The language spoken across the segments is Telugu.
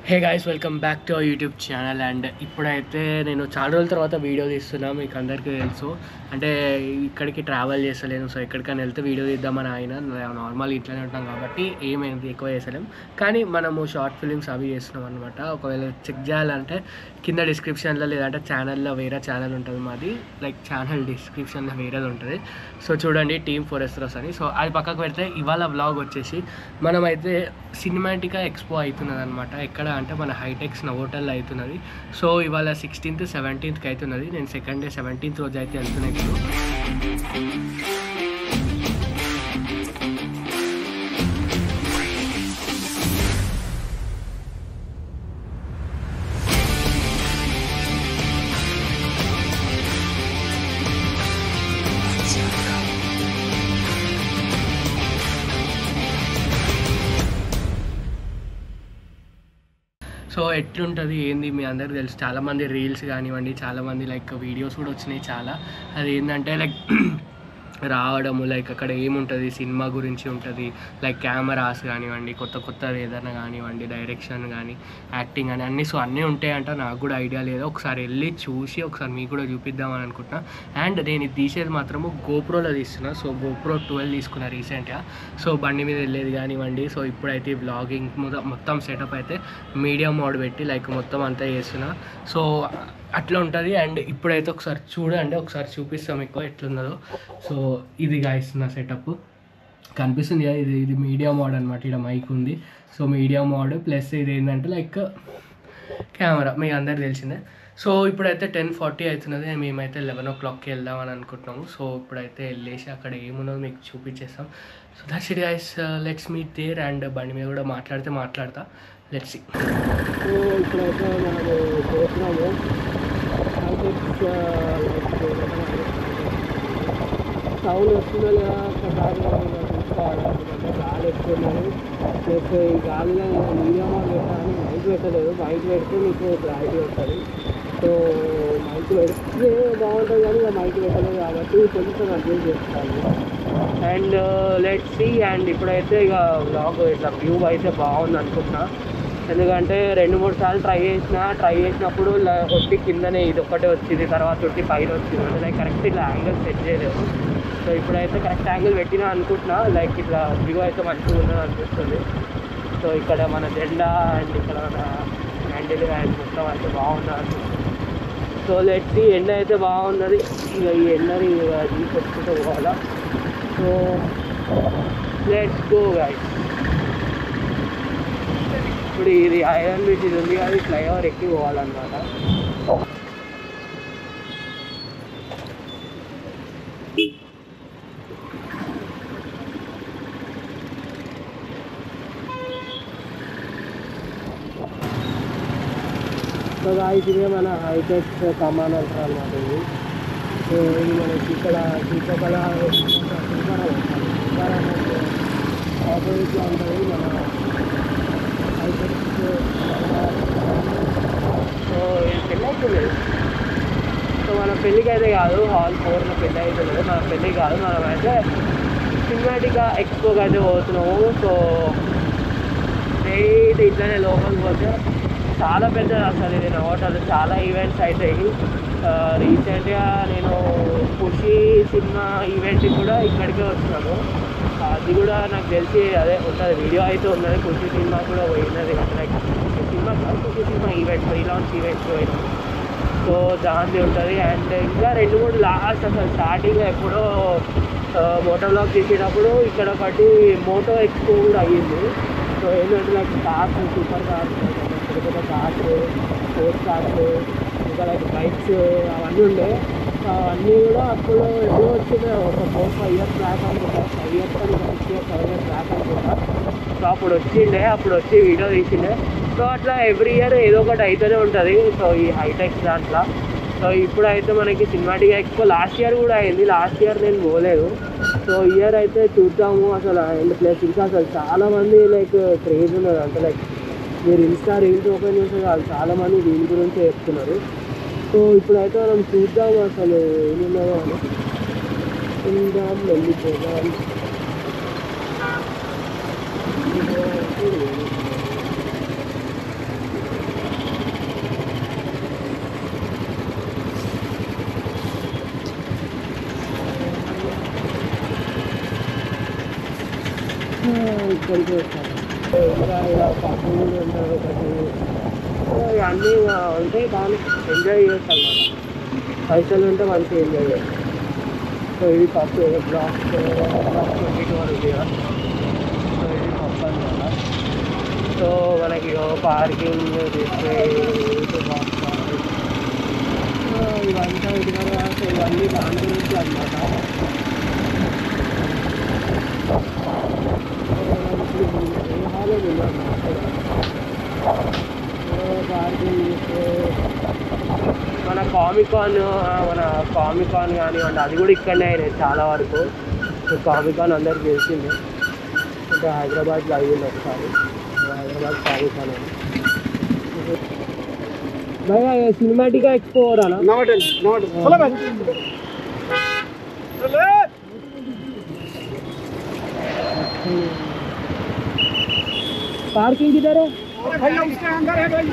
Hey guys, welcome back to our YouTube channel. And ఇప్పుడైతే నేను చాలా రోజుల తర్వాత వీడియో తీస్తున్నా. మీకు అందరికీ తెలుసు, అంటే ఇక్కడికి ట్రావెల్ చేస్తలేను. సో ఎక్కడికైనా వెళ్తే వీడియో తీద్దామని ఆయన నార్మల్ ఇంట్లోనే ఉంటాం కాబట్టి ఏమైంది ఎక్కువ చేస్తలేం. కానీ మనము షార్ట్ ఫిలిమ్స్ అవి చేస్తున్నాం అనమాట. ఒకవేళ చెక్ చేయాలంటే కింద డిస్క్రిప్షన్లో లేదంటే ఛానల్లో వేరే ఛానల్ ఉంటుంది మాది, లైక్ ఛానల్ డిస్క్రిప్షన్లో వేరేది ఉంటుంది. సో చూడండి, టీమ్ ఫోరెస్టర్స్ అని. సో అది పక్కకు పెడితే ఇవాళ వ్లాగ్ వచ్చేసి మనమైతే సినిమాటికా ఎక్స్పో అవుతున్నది అనమాట. ఎక్కడ అంటే మన హైటెక్స్ నవోటల్లో అవుతున్నది. సో ఇవాళ 16th 17th అవుతున్నది. నేను సెకండ్ డే 17th రోజు అయితే వెళ్తున్నాను ఇప్పుడు. సో ఎట్లుంటుంది ఏంది మీ అందరికీ తెలుసు. చాలామంది రీల్స్ కానివ్వండి, చాలామంది లైక్ వీడియోస్ కూడా వచ్చినాయి చాలా. అది ఏంటంటే లైక్ రావడము, లైక్ అక్కడ ఏముంటుంది సినిమా గురించి ఉంటుంది, లైక్ కెమెరాస్ కానివ్వండి, కొత్త కొత్తది ఏదైనా కానివ్వండి, డైరెక్షన్ కానీ యాక్టింగ్ కానీ అన్నీ. సో అన్నీ ఉంటాయంట. నాకు కూడా ఐడియా లేదు. ఒకసారి వెళ్ళి చూసి ఒకసారి మీకు కూడా చూపిద్దామని అనుకుంటున్నా. అండ్ నేను ఇది తీసేది మాత్రము గోప్రోలో తీస్తున్నా. సో గోప్రో 12 తీసుకున్నా రీసెంట్గా. సో బండి మీద వెళ్ళేది కానివ్వండి. సో ఇప్పుడైతే బ్లాగింగ్ మొత్తం సెటప్ అయితే మీడియా మోడ్ పెట్టి లైక్ మొత్తం అంతా చేస్తున్నా. సో అట్లా ఉంటుంది. అండ్ ఇప్పుడైతే ఒకసారి చూడండి, ఒకసారి చూపిస్తాం మీకు ఎట్లున్నదో. సో ఇది గాయ్స్ నా సెటప్ కనిపిస్తుంది కదా, ఇది మీడియా మోడ్ అనమాట. ఇక్కడ మైక్ ఉంది. సో మీడియా మోడ్ ప్లస్ ఇది ఏంటంటే లైక్ కెమెరా, మీకు అందరికి తెలిసిందే. సో ఇప్పుడైతే 10:40 అవుతున్నది. మేమైతే 11 o'clockకి వెళ్దామని అనుకుంటున్నాము. సో ఇప్పుడైతే వెళ్ళేసి అక్కడ ఏమున్నదో మీకు చూపించేస్తాం. So that's it guys, let's meet there. And బండి మీద కూడా మాట్లాడతా. Let's see. సో ఇప్పుడైతే మనము చూస్తున్నాము సౌండ్ వస్తుందో లేదా ఒకసారి చూసుకోవాలనుకుంటే గాలి ఎక్కుతున్నది. ప్లస్ ఈ గాలిలో మీడియా పెట్టాలని మైక్ పెట్టలేదు. మైక్ పెడితే మీకు క్లారిటీ వస్తుంది. సో మైక్ పెడితే బాగుంటుంది కానీ ఇక మైక్ పెట్టలేదు కాబట్టి కొంచెం అడ్జస్ట్ చేసుకోవాలి. And let's see. అండ్ ఇప్పుడైతే ఇక వ్లాగ్ ఇట్లా వ్యూ అయితే బాగుంది అనుకుంటున్నా. ఎందుకంటే 2-3 సార్లు ట్రై చేసినప్పుడు ఒట్టి కిందనే ఇది ఒకటే వచ్చింది, తర్వాత ఒట్టి పైన వచ్చింది. అంటే లైక్ కరెక్ట్ ఇట్లా యాంగిల్ సెట్ చేయలేదు. సో ఇప్పుడైతే కరెక్ట్ యాంగిల్ పెట్టినా అనుకుంటున్నా. లైక్ ఇట్లా వ్యూ అయితే మంచిగా ఉన్నది అనిపిస్తుంది. సో ఇక్కడ మన జెండా అండ్ ఇక్కడ మన హ్యాండిల్ అండ్ మొత్తం అయితే బాగున్నది అనిపిస్తుంది. సో లెట్స్ ఎండ అయితే బాగున్నది. ఇక ఈ ఎండని తీసుకొచ్చుకుంటూ పోవాలా. So let's go guys. ఇప్పుడు ఇది ఐరన్ బ్రిడ్జ్ ఇది ఉంది కానీ ఫ్లైఓవర్ ఎక్కి పోవాలన్నమాట. సో గాయ్స్ ఇదే మన హైటెక్ కమాన్ అంటారు అన్నమాట ఇది. సో ఇది మనకి ఇక్కడ శ్రీకాకుళ ఆపోజిట్లో ఉంటుంది మన హైటెక్. సో ఇది పెళ్ళి అవుతుంది. సో మన పెళ్ళికి అయితే కాదు, హాల్ 4లో పెళ్ళి అవుతుంది. మన పెళ్ళికి కాదు, మనమైతే సినిమాటికా ఎక్స్పోకి అయితే పోతున్నాము. సో స్ట్రైట్ ఇట్లనే లోపలికి పోతే చాలా పెద్దది అసలు ఇది హోటల్. చాలా ఈవెంట్స్ అవుతాయి. రీసెంట్గా నేను ఖుషి సినిమా ఈవెంట్కి కూడా ఇక్కడికే వచ్చినాను. అది కూడా నాకు తెలిసి అదే ఉంటుంది, వీడియో అయితే ఉన్నది. ఖుషి సినిమా కూడా పోయినది, లైక్ ఖుషి సినిమా ఈవెంట్, ప్రీ-లాంచ్ ఈవెంట్స్ పోయినాం. సో దాంది ఉంటుంది. అండ్ ఇంకా 2-3 లాస్ట్ అసలు స్టార్టింగ్లో ఎప్పుడో మోటో బ్లాగ్ తీసేటప్పుడు ఇక్కడ ఒకటి మోటో ఎక్స్పో కూడా అయ్యింది. సో ఏంటంటే లైక్ కార్స్, సూపర్ కార్స్, పెద్ద కార్స్, స్పోర్ట్స్ కార్స్, ఇంకా లైక్ బైక్స్ అవన్నీ ఉండే. అవన్నీ కూడా అప్పుడు ఎప్పుడో వచ్చింది, ఒక 4-5 years బ్యాక్ అనుకుంటా. 5 years 6 years 7 years బ్యాక్ అనుకుంటా. సో అప్పుడు వచ్చి వీడియో తీసిండే. సో అట్లా ఎవ్రీ ఇయర్ ఏదో ఒకటి అయితేనే ఉంటుంది. సో ఈ హైటెక్స్ దాంట్లో. సో ఇప్పుడైతే మనకి సినిమాటికా ఎక్స్పో లాస్ట్ ఇయర్ కూడా అయింది. లాస్ట్ ఇయర్ నేను పోలేదు. సో ఇయర్ అయితే చూద్దాము అసలు. అండ్ ప్లస్ ఇంకా అసలు చాలామంది లైక్ క్రేజ్ ఉన్నది. అంటే లైక్ మీరు ఇన్స్టా రీల్స్ ఓపెన్ చేస్తే చాలామంది దీని గురించి చెప్తున్నారు. సో ఇప్పుడైతే మనం చూద్దాము అసలు ఏమున్నదో అని. వెళ్ళిపోదాం. ఇక్కడికి వస్తాను. ఇంకా ఇలా పప్పు కూడా ఉంటుంది ఒకటి. అన్నీ ఉంటే బాగా ఎంజాయ్ చేయొచ్చు అన్నమాట. పైసలు ఉంటే మంచిగా ఎంజాయ్ చేయొచ్చు. సో ఇది ఫస్ట్ బ్లాక్ 22 వరకు. సో ఇది ఫస్ట్ అనమాట. సో మనకి పార్కింగ్ తీసుకుని ఇవంతా ఇది కదా. సో ఇవన్నీ దాని గురించి అనమాట. పార్కింగ్ చేస్తే మన కామికాన్ కానివ్వండి, అది కూడా ఇక్కడనే అయినాయి చాలా వరకు. సో కామికాన్ అందరికి తెలిసింది. అంటే హైదరాబాద్లో అయ్యింది ఒకసారి. హైదరాబాద్ కామికాన్ అని. భయ్యా సినిమాటిక్ एक्सपो हो रहा ना? नोट चलो भाई चले। पार्किंग किधर है? अरे भैया उसके अंदर है भाई।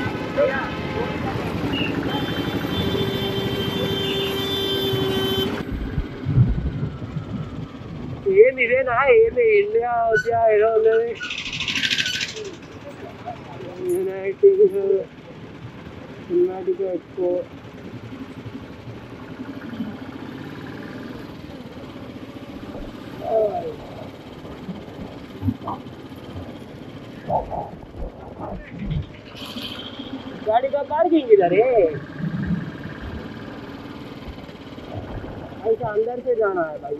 ఏం ఇదేనా? ఏంది ఇండియా వచ్చా ఏదో ఉన్నది. United cinematic expo. गाड़ी का पार्किंग इधर है. ऐसा अंदर से जाना है भाई.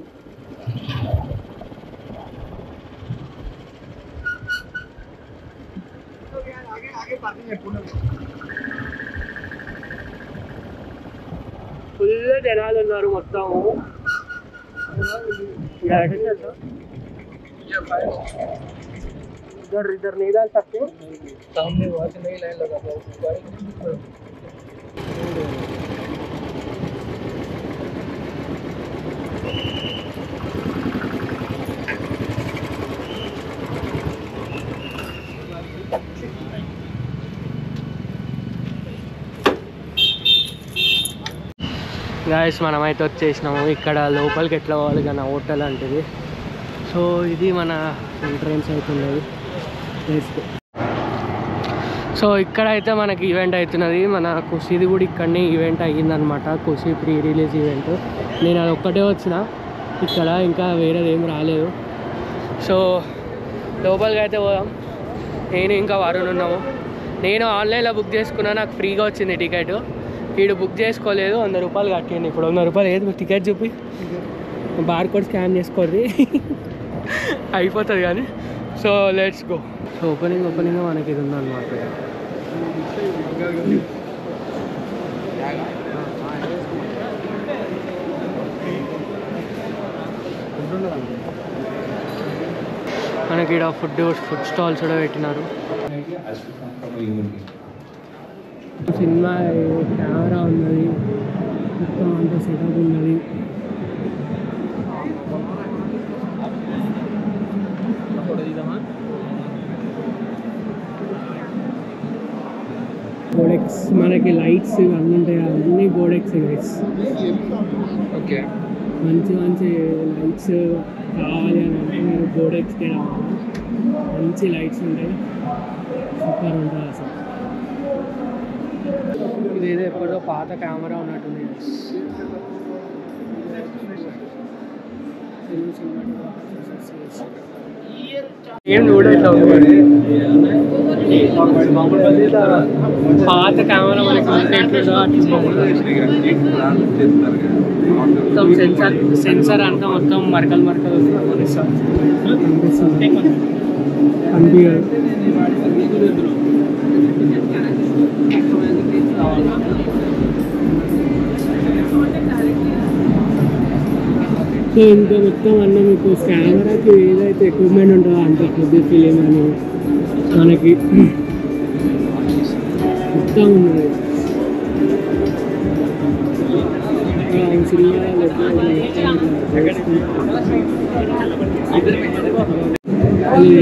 आगे पार्किंग है फुल జనాలు ఉన్నారు మొత్తము. इधर नहीं डाल सकते. सामने वहाँ से नहीं लाइन लगा था. గాయస్ మనమైతే వచ్చేసినాము. ఇక్కడ లోపలికి ఎట్లా పోవాలి కానీ హోటల్ అంటది. సో ఇది మన ఎంట్రన్స్ అవుతున్నది. సో ఇక్కడ అయితే మనకి ఈవెంట్ అవుతున్నది. మన ఖుషీది కూడా ఇక్కడనే ఈవెంట్ అయ్యిందనమాట. ఖుషీ ప్రీ రిలీజ్ ఈవెంట్. నేను అది ఒక్కటే వచ్చిన ఇక్కడ, ఇంకా వేరేది ఏం రాలేదు. సో లోపలికి అయితే పోదాం. నేను ఇంకా వరుణ్ ఉన్నాము. నేను ఆన్లైన్లో బుక్ చేసుకున్నా, నాకు ఫ్రీగా వచ్చింది టికెట్. వీడు బుక్ చేసుకోలేదు, 100 రూపాయలు కట్టింది. ఇప్పుడు 100 రూపాయలు ఏది టికెట్ చూపి బార్ కోడ్ స్కాన్ చేసుకోర్రి అయిపోతుంది కానీ. So let's go. So opening మనకి ఇది ఉందన్నమాట. మనకి ఇక్కడ ఫుడ్ స్టాల్స్ కూడా పెట్టినారు. సినిమా కెమెరా ఉన్నది, మొత్తం అంతా సెటప్ ఉన్నది. గోడెక్స్ మనకి లైట్స్ అన్నీ ఉంటాయి, అన్నీ గోడెక్స్ గైస్. ఓకే, మంచి లైట్స్ కావాలి అని అంటే మీరు గోడెక్స్కే రావాలి. మంచి లైట్స్ ఉంటాయి, సూపర్ ఉంటుంది అసలు. ఇదేదో ఎప్పుడో పాత కెమెరా ఉన్నట్టుంది. ఏం చూడట్లా పాత కెమెరా మనకి మొత్తం సెన్సార్ అంతా మొత్తం మరకలు అనిపించదు. సో ఇంకా మొత్తం అన్న మీకు కెమెరాకి ఏదైతే ఎక్విప్మెంట్ ఉంటుందో అంత కొద్ది ఫిలిం అని మనకి మొత్తం ఉన్నది.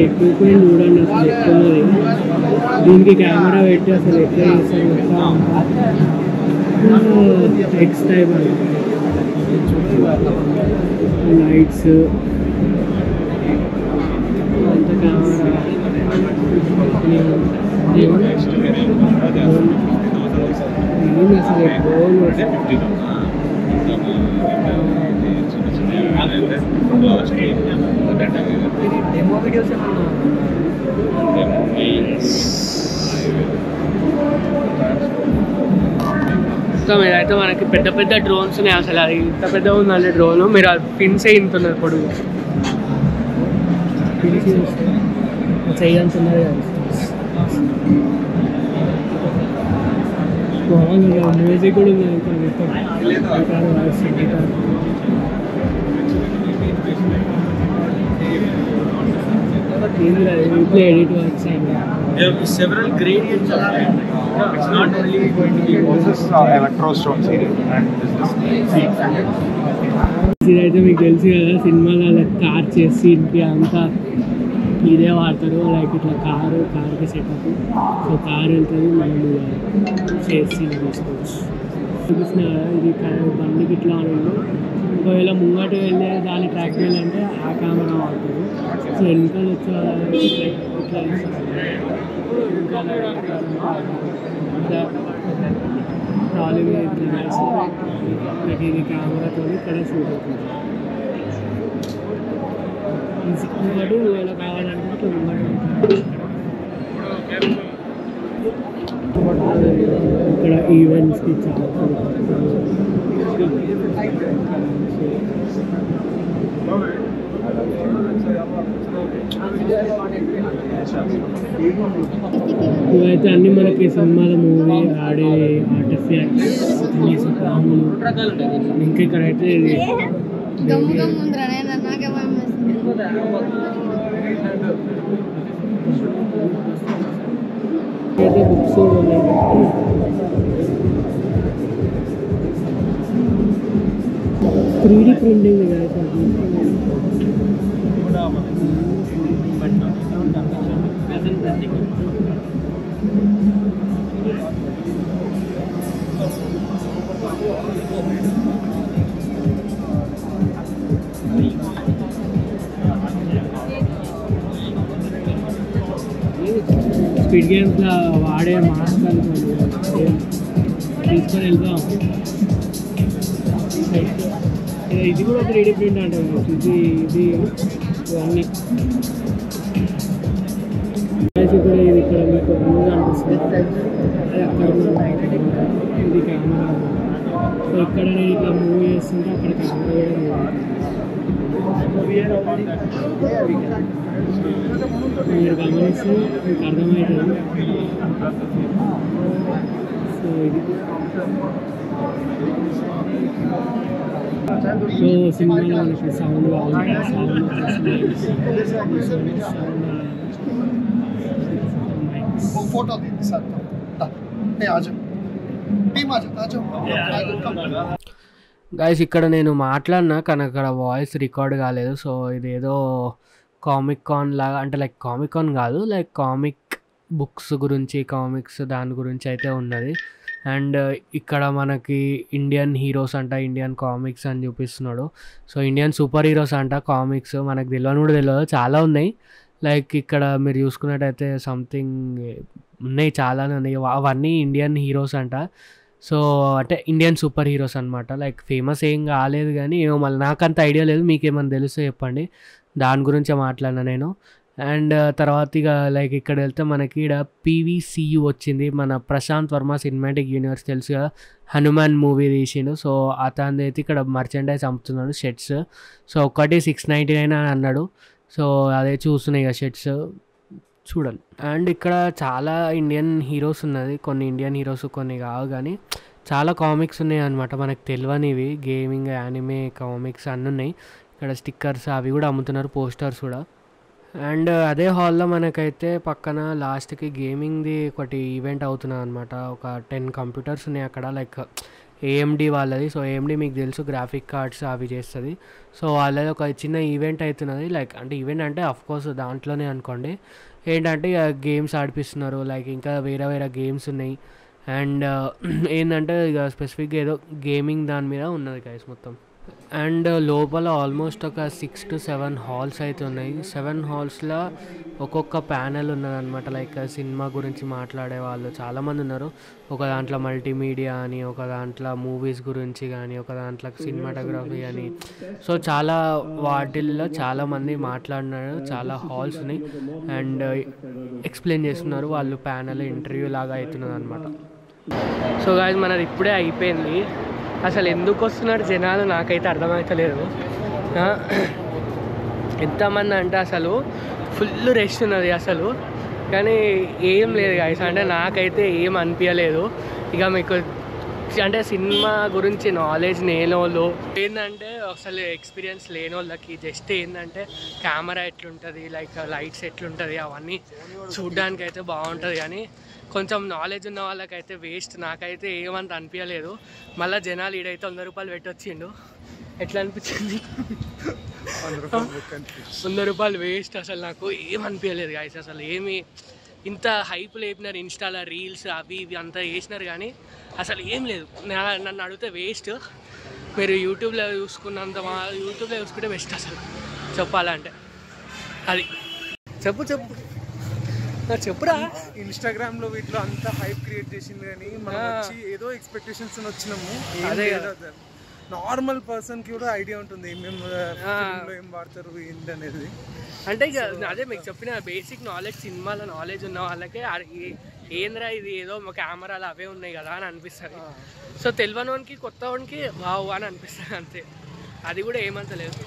ఎక్విప్మెంట్ చూడండి అసలు ఎక్కున్నది. దీనికి కెమెరా పెట్టి అసలు ఎట్లా చేస్తారు, ఎక్స్ టైప్ అని లైట్స్ అంత కెమెరా డెమో వీడియోస్ మొత్తం ఇదైతే మనకి పెద్ద పెద్ద డ్రోన్స్ ఉన్నాయి. అసలు అది ఇంత పెద్దగా ఉందండి డ్రోన్. మీరు అది పిన్స్ వేయింటున్నారు పొడుగు చేయాల్సినది మ్యూజిక్ కూడా ఉంది. Edit works There will be several gradients of it. It's not only going to be this is electrostone series and this ఇదైతే మీకు తెలుసు కదా, సినిమాలో కార్ చేసి ఇంటి అంతా ఇదే వాడతారు. లైక్ ఇట్లా కార్కి సెటప్. సో కార్ వెళ్తుంది, మనం చేసి తీసుకోవచ్చు. చూపిస్తున్నా కదా, ఇది బండికి ఇట్లా అని. ఒకవేళ ముంగట వెళ్ళే దాన్ని ట్రాక్ చేయాలంటే ఆ కెమెరా వాడతారు. సో వెనకాల వచ్చే ఇట్లా ట్రాలీ మీద ఇది కెమెరాతో ఇక్కడ షూట్ అవుతుంది. ఇంకోటి ఒకవేళ కావాలంటే ఇక్కడ ఈవెంట్స్కి చాలా ఇవైతే అన్ని మనకి సినిమాల మూవీ ఆడే ఆర్టిఫియాక్ట్స్ పాములు. ఇంకా ఇక్కడైతే ఇది అయితే బుక్స్ ఉన్నాయి. 3D ప్రింటింగ్ స్పీడ్ గేమ్స్లో వాడే మాస్క్ అనుకోండి తీసుకొని వెళ్తాం. ఇది కూడా 3D ప్రింట్ అంటే ఇది ఇవన్నీ కూడా ఇది ఇక్కడ మీకు ముందుగా అనిపిస్తుంది. అది అక్కడ ఇది కెమెరా. సో ఇక్కడ నేను ఇట్లా మూవ్ చేస్తుంటే అక్కడ కెమెరా మీరు గమనిస్తే మీకు అర్థమవుతుంది. సో ఇది సినిమాలో మనకి సౌండ్ బాగుంటుంది. గైస్ ఇక్కడ నేను మాట్లాడినా కానీ అక్కడ వాయిస్ రికార్డ్ కాలేదు. సో ఇదేదో కామిక్ కాన్ లాగా, అంటే లైక్ కామిక్ కాన్ కాదు, లైక్ కామిక్ బుక్స్ గురించి, కామిక్స్ దాని గురించి అయితే ఉన్నది. అండ్ ఇక్కడ మనకి ఇండియన్ హీరోస్ అంట, ఇండియన్ కామిక్స్ అని చూపిస్తున్నాడు. సో ఇండియన్ సూపర్ హీరోస్ అంట కామిక్స్. మనకు తెలియని కూడా తెలియదు, చాలా ఉన్నాయి. లైక్ ఇక్కడ మీరు చూసుకున్నట్టయితే సంథింగ్ ఉన్నాయి, చాలానే ఉన్నాయి. అవన్నీ ఇండియన్ హీరోస్ అంట. సో అంటే ఇండియన్ సూపర్ హీరోస్ అనమాట. లైక్ ఫేమస్ ఏం కాలేదు కానీ ఏమో మళ్ళీ నాకంత ఐడియా లేదు. మీకు ఏమైనా తెలిస్తే చెప్పండి, దాని గురించే మాట్లాడినా నేను. అండ్ తర్వాత ఇక లైక్ ఇక్కడ వెళ్తే మనకి ఇక్కడ PVCU వచ్చింది. మన ప్రశాంత్ వర్మ సినిమాటిక్ యూనివర్స్ తెలుసు కదా, హనుమాన్ మూవీ తీసిండు. సో అతని అయితే ఇక్కడ మర్చెండైజ్ అమ్ముతున్నాడు, షర్ట్స్. సో ఒకటి 699 అని అన్నాడు. సో అదే చూస్తున్నాయి ఇక షర్ట్స్ చూడండి. అండ్ ఇక్కడ చాలా ఇండియన్ హీరోస్ ఉన్నది, కొన్ని ఇండియన్ హీరోస్ కొన్ని కావు కానీ చాలా కామిక్స్ ఉన్నాయి అనమాట. మనకు తెలియనివి గేమింగ్, యానిమే, కామిక్స్ అన్నీ ఉన్నాయి. ఇక్కడ స్టిక్కర్స్ అవి కూడా అమ్ముతున్నారు, పోస్టర్స్ కూడా. అండ్ అదే హాల్లో మనకైతే పక్కన లాస్ట్కి గేమింగ్ది ఒకటి ఈవెంట్ అవుతున్నది అనమాట. ఒక 10 కంప్యూటర్స్ ఉన్నాయి అక్కడ, లైక్ AMD వాళ్ళది. సో AMD మీకు తెలుసు, గ్రాఫిక్ కార్డ్స్ అవి చేస్తుంది. సో వాళ్ళది ఒక చిన్న ఈవెంట్ అవుతున్నది. లైక్ అంటే ఈవెంట్ అంటే అఫ్కోర్స్ దాంట్లోనే అనుకోండి. ఏంటంటే ఇక గేమ్స్ ఆడిపిస్తున్నారు, లైక్ ఇంకా వేరే వేరే గేమ్స్ ఉన్నాయి. అండ్ ఏంటంటే ఇక స్పెసిఫిక్గా ఏదో గేమింగ్ దాని మీద ఉన్నది గైస్ మొత్తం. అండ్ లోపల ఆల్మోస్ట్ ఒక 6 to 7 హాల్స్ అయితే ఉన్నాయి. 7 హాల్స్లో ఒక్కొక్క ప్యానెల్ ఉన్నదన్నమాట. లైక్ సినిమా గురించి మాట్లాడే వాళ్ళు చాలామంది ఉన్నారు. ఒక దాంట్లో మల్టీమీడియా అని, ఒక దాంట్లో మూవీస్ గురించి కానీ, ఒక దాంట్లో సినిమాటోగ్రఫీ అని. సో చాలా వాటిల్లో చాలామంది మాట్లాడినారు. చాలా హాల్స్ ఉన్నాయి అండ్ ఎక్స్ప్లెయిన్ చేస్తున్నారు. వాళ్ళు ప్యానెల్ ఇంటర్వ్యూ లాగా అవుతున్నది అనమాట. సో గాయ్స్ మనది ఇప్పుడే అయిపోయింది. అసలు ఎందుకు వస్తున్నారు జనాలు నాకైతే అర్థమవుతలేదు. ఎంతమంది అంటే అసలు ఫుల్ రష్ ఉన్నది అసలు. కానీ ఏం లేదు గాయ్స్, అంటే నాకైతే ఏం అనిపించలేదు. ఇక మీకు అంటే సినిమా గురించి నాలెడ్జ్ లేనోళ్ళు ఏంటంటే అసలు ఎక్స్పీరియన్స్ లేని వాళ్ళకి జస్ట్ ఏంటంటే కెమెరా ఎట్లుంటుంది, లైక్ లైట్స్ ఎట్లుంటుంది అవన్నీ చూడ్డానికి అయితే బాగుంటుంది. కానీ కొంచెం నాలెడ్జ్ ఉన్న వాళ్ళకైతే వేస్ట్. నాకైతే ఏమంత అనిపించలేదు. మళ్ళీ జనాలు ఈడైతే 100 రూపాయలు పెట్టొచ్చిండు. ఎట్లా అనిపించింది? 100 రూపాయలు వేస్ట్. అసలు నాకు ఏం అనిపించలేదు గాయ్స్. అసలు ఏమి ఇంత హైప్ లేపినారు, ఇన్స్టాలో రీల్స్ అవి ఇవి అంతా వేసినారు కానీ అసలు ఏం లేదు. నన్ను అడిగితే వేస్ట్. మీరు యూట్యూబ్లో చూసుకుంటే బెస్ట్ అసలు చెప్పాలంటే. అది చెప్పురా. ఇన్స్టాగ్రామ్ లో వీటిలో అంతా హైప్ క్రియేట్ చేసింది కానీ మనం వచ్చి ఏదో ఎక్స్పెక్టేషన్స్ వచ్చినాము. అదే నార్మల్ పర్సన్ కి కూడా ఐడియా ఉంటుంది ఏం వాడతారు ఏంటి అనేది. అంటే ఇక అదే మీకు చెప్పిన బేసిక్ నాలెడ్జ్, సినిమాలో నాలెడ్జ్ ఉన్న వాళ్ళకే ఏంద్రా ఇది ఏదో కెమెరాలు అవే ఉన్నాయి కదా అని అనిపిస్తుంది. సో తెలియనోనికి కొత్త వానికి వావ్ అని అనిపిస్తుంది అంతే. అది కూడా ఏమంతలేదు.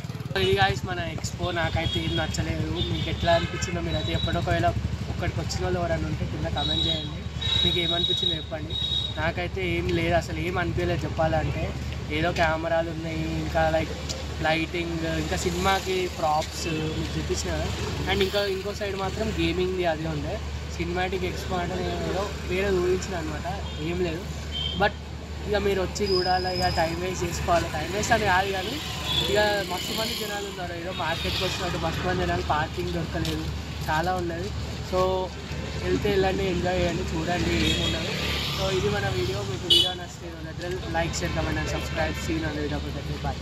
ఇది గాయ్స్ మన ఎక్స్పో. నాకైతే ఏం నచ్చలేదు. మీకు ఎట్లా అనిపించిందో మీరైతే ఎప్పుడో ఒకవేళ ఒక్కడికి వచ్చిన వాళ్ళు ఎవరైనా ఉంటే కింద కమెంట్ చేయండి. మీకు ఏమనిపించిందో చెప్పండి. నాకైతే ఏం లేదు, అసలు ఏం అనిపించలేదు చెప్పాలంటే. ఏదో కెమెరాలు ఉన్నాయి, ఇంకా లైక్ లైటింగ్, ఇంకా సినిమాకి ప్రాప్స్ మీకు చూపించిన. అండ్ ఇంకో సైడ్ మాత్రం గేమింగ్ది అది ఉండే. సినిమాటిక్ ఎక్స్పో అంటే నేను ఏదో వేరే ఊహించిన అనమాట. ఏం లేదు. బట్ ఇక మీరు వచ్చి చూడాలి, ఇక టైం వేస్ట్ చేసుకోవాలి. టైం వేస్ట్ అని కాదు కానీ ఇక మస్తు మంది జనాలు ఉన్నారు. ఏదో మార్కెట్కి వచ్చినట్టు మస్తు మంది జనాలు, పార్కింగ్ దొరకలేదు, చాలా ఉన్నది. సో వెళ్ళండి, ఎంజాయ్ చేయండి, చూడండి ఏమున్నది. సో ఇది మన వీడియో. మీకు వీడియో నచ్చితే like, share, comment and subscribe. See you on the video. Bye.